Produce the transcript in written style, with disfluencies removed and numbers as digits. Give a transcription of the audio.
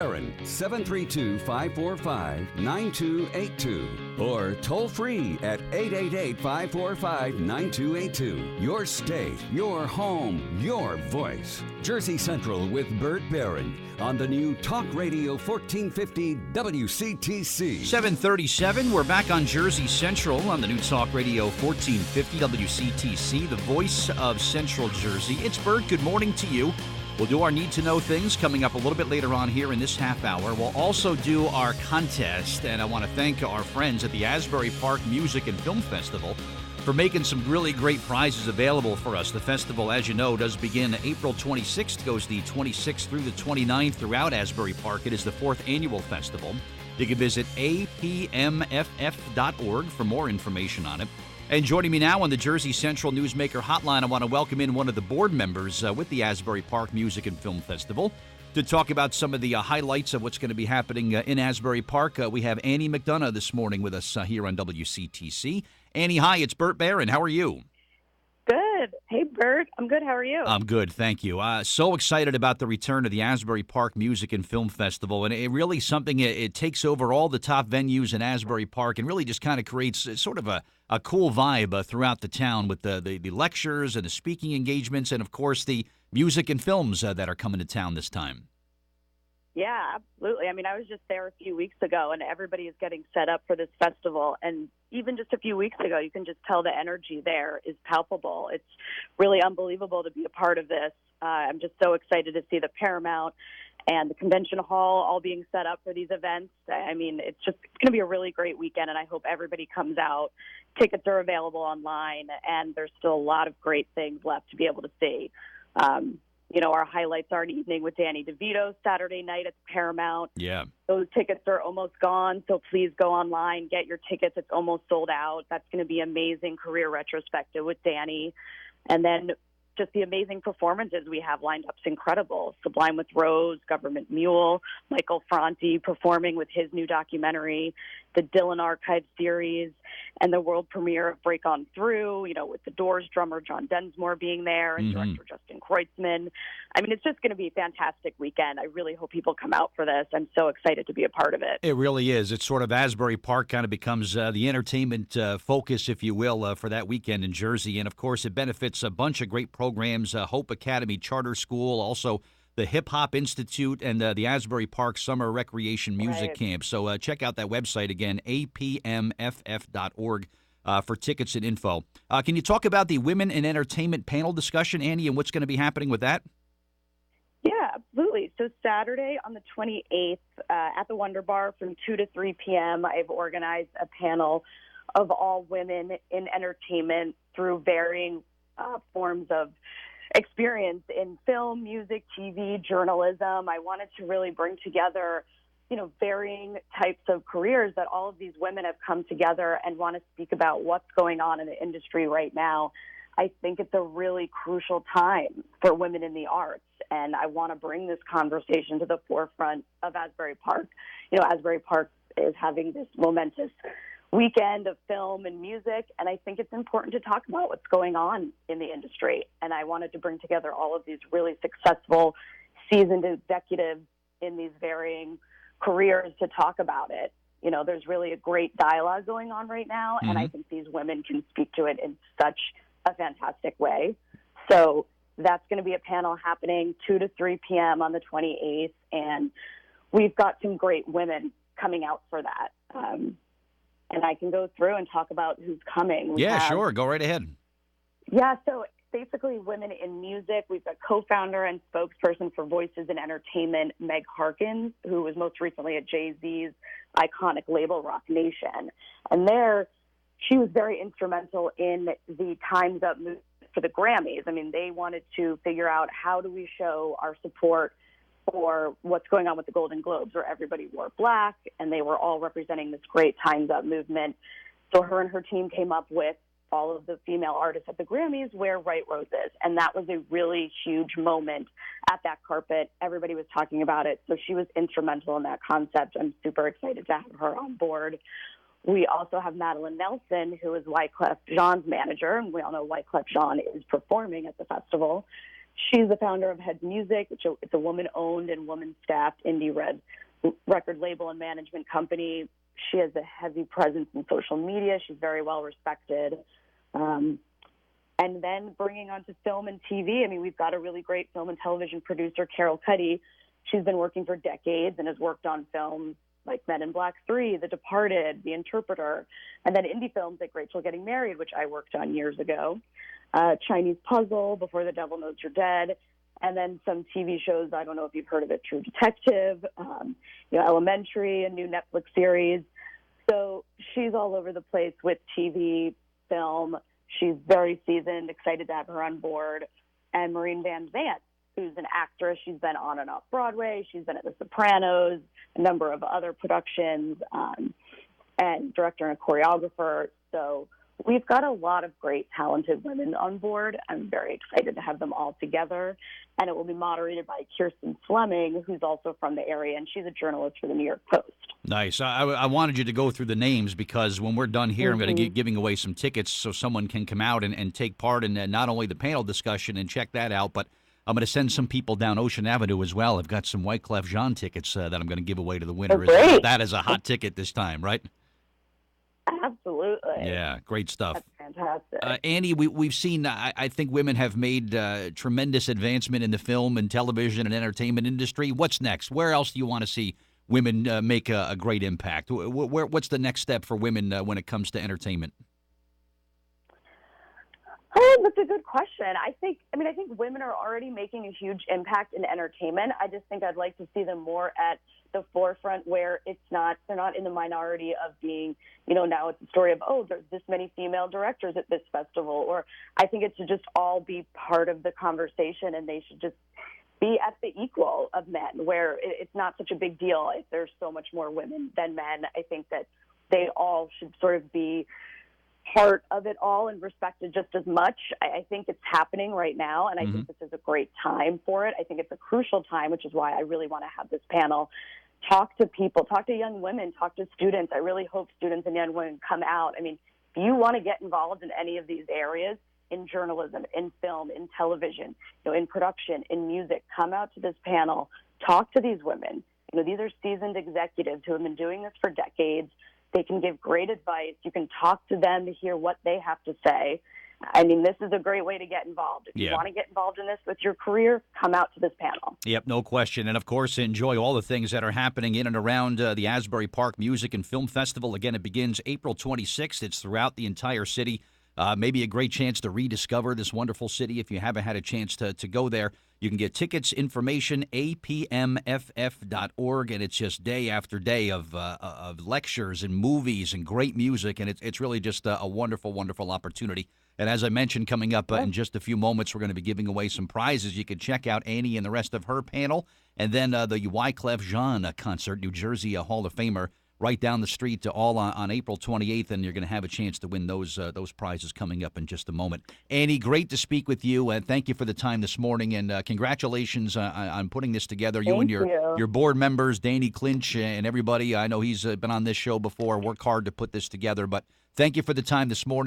Aaron, 732-545-9282 or toll free at 888-545-9282. Your state, your home, your voice. Jersey Central with Bert Barron on the new Talk Radio 1450 WCTC. 7:37. We're back on Jersey Central on the new Talk Radio 1450 WCTC, the voice of Central Jersey. It's Bert. Good morning to you. We'll do our Need to Know Things coming up a little bit later on here in this half hour. We'll also do our contest, and I want to thank our friends at the Asbury Park Music and Film Festival for making some really great prizes available for us. The festival, as you know, does begin April 26th, goes the 26th through the 29th throughout Asbury Park. It is the 4th annual festival. You can visit APMFF.org for more information on it. And joining me now on the Jersey Central Newsmaker Hotline, I want to welcome in one of the board members with the Asbury Park Music and Film Festival to talk about some of the highlights of what's going to be happening in Asbury Park. We have Annie McDonaugh this morning with us here on WCTC. Annie, hi, it's Bert Barron. How are you? Good. Hey, Bert. I'm good. How are you? I'm good, thank you. So excited about the return of the Asbury Park Music and Film Festival, and it really something, it takes over all the top venues in Asbury Park and really just kind of creates sort of a cool vibe throughout the town with the lectures and the speaking engagements and, of course, the music and films that are coming to town this time. Yeah, absolutely. I mean, I was just there a few weeks ago, and everybody is getting set up for this festival. And even just a few weeks ago, you can just tell the energy there is palpable. It's really unbelievable to be a part of this. I'm just so excited to see the Paramount and the Convention Hall all being set up for these events. I mean, it's going to be a really great weekend, and I hope everybody comes out. Tickets are available online, and there's still a lot of great things left to be able to see. Our highlights are an evening with Danny DeVito Saturday night at the Paramount. Yeah. Those tickets are almost gone, so please go online, get your tickets. It's almost sold out. That's going to be amazing career retrospective with Danny. And then just the amazing performances we have lined up is incredible. Sublime with Rose, Government Mule, Michael Franti performing with his new documentary, the Dylan Archive series, and the world premiere of Break On Through, with the Doors drummer John Densmore being there and director Justin Kreutzmann. I mean, it's just going to be a fantastic weekend. I really hope people come out for this. I'm so excited to be a part of it. It really is. It's sort of Asbury Park kind of becomes the entertainment focus, if you will, for that weekend in Jersey. And, of course, it benefits a bunch of great programs, Hope Academy Charter School, also the Hip Hop Institute, and the Asbury Park Summer Recreation Music Camp. So check out that website again, apmff.org, for tickets and info. Can you talk about the Women in Entertainment panel discussion, Annie, and what's going to be happening with that? Yeah, absolutely. So Saturday on the 28th at the Wonder Bar from 2 to 3 p.m., I've organized a panel of all women in entertainment through varying forms of experience in film, music, TV, journalism. I wanted to really bring together, varying types of careers that all of these women have come together and want to speak about what's going on in the industry right now. I think it's a really crucial time for women in the arts, and I want to bring this conversation to the forefront of Asbury Park. Asbury Park is having this momentous weekend of film and music, and I think it's important to talk about what's going on in the industry. And I wanted to bring together all of these really successful, seasoned executives in these varying careers to talk about it. There's really a great dialogue going on right now, and I think these women can speak to it in such a fantastic way. So that's going to be a panel happening 2 to 3 p.m. on the 28th, and we've got some great women coming out for that. And I can go through and talk about who's coming. Sure. Go right ahead. Yeah, so basically women in music. We've got co-founder and spokesperson for Voices in Entertainment, Meg Harkins, who was most recently at Jay-Z's iconic label, Rock Nation. And there, she was very instrumental in the Time's Up movement for the Grammys. I mean, they wanted to figure out how do we show our support for what's going on with the Golden Globes, where everybody wore black, and they were all representing this great Time's Up movement. So her and her team came up with all of the female artists at the Grammys wear white roses, and that was a really huge moment at that carpet. Everybody was talking about it, so she was instrumental in that concept. I'm super excited to have her on board. We also have Madeline Nelson, who is Wyclef Jean's manager, and we all know Wyclef Jean is performing at the festival. She's the founder of Heads Music, which it's a woman-owned and woman-staffed indie record label and management company. She has a heavy presence in social media. She's very well respected. And then bringing on to film and TV, I mean, we've got a really great film and television producer, Carol Cuddy. She's been working for decades and has worked on films like Men in Black 3, The Departed, The Interpreter, and then indie films like Rachel Getting Married, which I worked on years ago, Chinese Puzzle, Before the Devil Knows You're Dead, and then some TV shows. I don't know if you've heard of it, True Detective, Elementary, a new Netflix series. So she's all over the place with TV, film. She's very seasoned, excited to have her on board. And Maureen Van Zant, who's an actress. She's been on and off Broadway. She's been at The Sopranos, a number of other productions, and director and choreographer. So we've got a lot of great, talented women on board. I'm very excited to have them all together. And it will be moderated by Kirsten Fleming, who's also from the area, and she's a journalist for the New York Post. Nice. I wanted you to go through the names because when we're done here, I'm going to be giving away some tickets so someone can come out and take part in not only the panel discussion and check that out, but I'm going to send some people down Ocean Avenue as well. I've got some Wyclef Jean tickets that I'm going to give away to the winner. That is a hot ticket this time, right? Absolutely. Yeah, great stuff. That's fantastic. Annie, we've seen, I think women have made tremendous advancement in the film and television and entertainment industry. What's next? Where else do you want to see women make a great impact? What's the next step for women when it comes to entertainment? Oh, that's a good question. I think women are already making a huge impact in entertainment. I just think I'd like to see them more at the forefront where they're not in the minority of being, now it's a story of, there's this many female directors at this festival. Or I think it should just all be part of the conversation, and they should just be at the equal of men, where it's not such a big deal if there's so much more women than men. I think that they all should sort of be part of it all and respected just as much. I think it's happening right now, and I think this is a great time for it. I think it's a crucial time, which is why I really want to have this panel. Talk to people, talk to young women, talk to students. I really hope students and young women come out. I mean, if you want to get involved in any of these areas, in journalism, in film, in television, in production, in music, come out to this panel, talk to these women. These are seasoned executives who have been doing this for decades. They can give great advice. You can talk to them to hear what they have to say. I mean, this is a great way to get involved. If you want to get involved in this with your career, come out to this panel. Yep, no question. And, of course, enjoy all the things that are happening in and around the Asbury Park Music and Film Festival. Again, it begins April 26th. It's throughout the entire city. Maybe a great chance to rediscover this wonderful city if you haven't had a chance to go there. You can get tickets, information, APMFF.org, and it's just day after day of lectures and movies and great music, and it's really just a wonderful, wonderful opportunity. And as I mentioned, coming up in just a few moments, we're going to be giving away some prizes. You can check out Annie and the rest of her panel, and then the Wyclef Jean concert, New Jersey Hall of Famer, right down the street, all on April 28th, and you're going to have a chance to win those prizes coming up in just a moment. Annie, great to speak with you, and thank you for the time this morning, and congratulations on putting this together. You and your board members, Danny Clinch, and everybody. I know he's been on this show before, worked hard to put this together, but thank you for the time this morning.